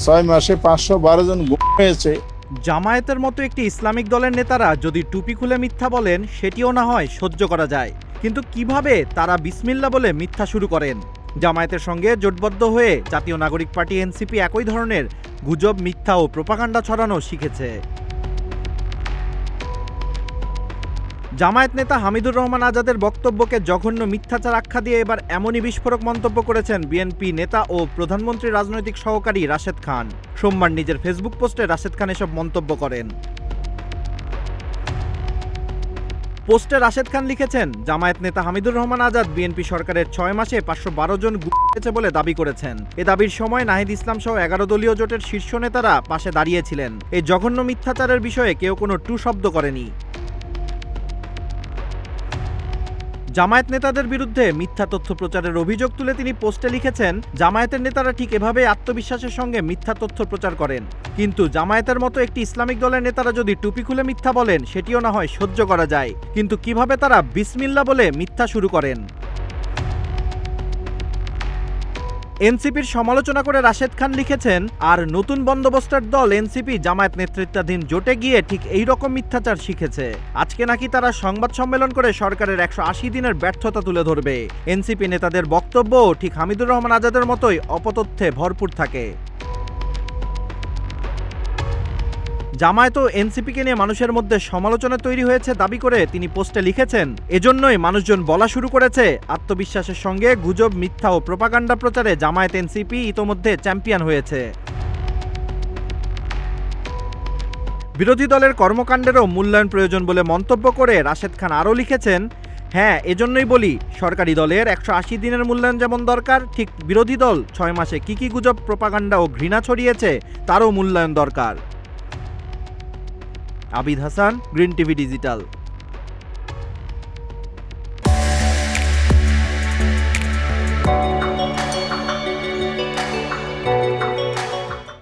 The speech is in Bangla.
6 মাসে 512 জন গুম হয়েছে। জামায়াতের মতো একটি ইসলামিক দলের নেতারা যদি টুপি খুলে মিথ্যা বলেন সেটিও না হয় সহ্য করা যায়, কিন্তু কিভাবে তারা বিসমিল্লাহ বলে মিথ্যা শুরু করেন? জামায়াতের সঙ্গে জোটবদ্ধ হয়ে জাতীয় নাগরিক পার্টি এনসিপি একই ধরনের গুজব, মিথ্যা ও প্রোপাগান্ডা ছড়ানো শিখেছে। জামায়াত নেতা হামিদুর রহমান আজাদের বক্তব্যকে জঘন্য মিথ্যাচার আখ্যা দিয়ে এবার এমনই বিস্ফোরক মন্তব্য করেছেন বিএনপি নেতা ও প্রধানমন্ত্রীর রাজনৈতিক সহকারী রাশেদ খান। সোমবার নিজের ফেসবুক পোস্টে রাশেদ খান এসব মন্তব্য করেন। পোস্টে রাশেদ খান লিখেছেন, জামায়াত নেতা হামিদুর রহমান আজাদ বিএনপি সরকারের 6 মাসে 512 জন গুম হয়েছে বলে দাবি করেছেন। এ দাবির সময় নাহিদ ইসলাম সহ 11 দলীয় জোটের শীর্ষ নেতারা পাশে দাঁড়িয়েছিলেন। এই জঘন্য মিথ্যাচারের বিষয়ে কেউ কোনো টু শব্দ করেনি। জামায়াত নেতাদের বিরুদ্ধে মিথ্যা তথ্য প্রচারের অভিযোগ তুলে তিনি পোস্টে লিখেছেন, জামায়াতের নেতারা ঠিক এভাবেই আত্মবিশ্বাসের সঙ্গে মিথ্যা তথ্য প্রচার করেন, কিন্তু জামায়াতের মতো একটি ইসলামিক দলের নেতারা যদি টুপি খুলে মিথ্যা বলেন সেটিও না হয় সহ্য করা যায়, কিন্তু কিভাবে তারা বিসমিল্লাহ বলে মিথ্যা শুরু করেন? এনসিপির সমালোচনা করে রাশেদ খান লিখেছেন, আর নতুন বন্দোবস্তের দল এনসিপি জামায়াত নেতৃত্বাধীন জোটে গিয়ে ঠিক এই রকম মিথ্যাচার শিখেছে। আজকে নাকি তারা সংবাদ সম্মেলন করে সরকারের 180 দিনের ব্যর্থতা তুলে ধরবে। এনসিপি নেতাদের বক্তব্য ঠিক হামিদুর রহমান আজাদের মতোই অপতথ্যে ভরপুর থাকে। জামায়াত ও এনসিপিকে নিয়ে মানুষের মধ্যে সমালোচনা তৈরি হয়েছে দাবি করে তিনি পোস্টে লিখেছেন, এজন্যই মানুষজন বলা শুরু করেছে, আত্মবিশ্বাসের সঙ্গে গুজব, মিথ্যা ও প্রোপাগান্ডা প্রচারে জামায়াত এনসিপি ইতোমধ্যে চ্যাম্পিয়ন হয়েছে। বিরোধী দলের কর্মকাণ্ডেরও মূল্যায়ন প্রয়োজন বলে মন্তব্য করে রাশেদ খান আরও লিখেছেন, হ্যাঁ, এজন্যই বলি, সরকারি দলের 180 দিনের মূল্যায়ন যেমন দরকার, ঠিক বিরোধী দল 6 মাসে কি গুজব, প্রোপাগান্ডা ও ঘৃণা ছড়িয়েছে তারও মূল্যায়ন দরকার। Abid Hasan, green TV digital.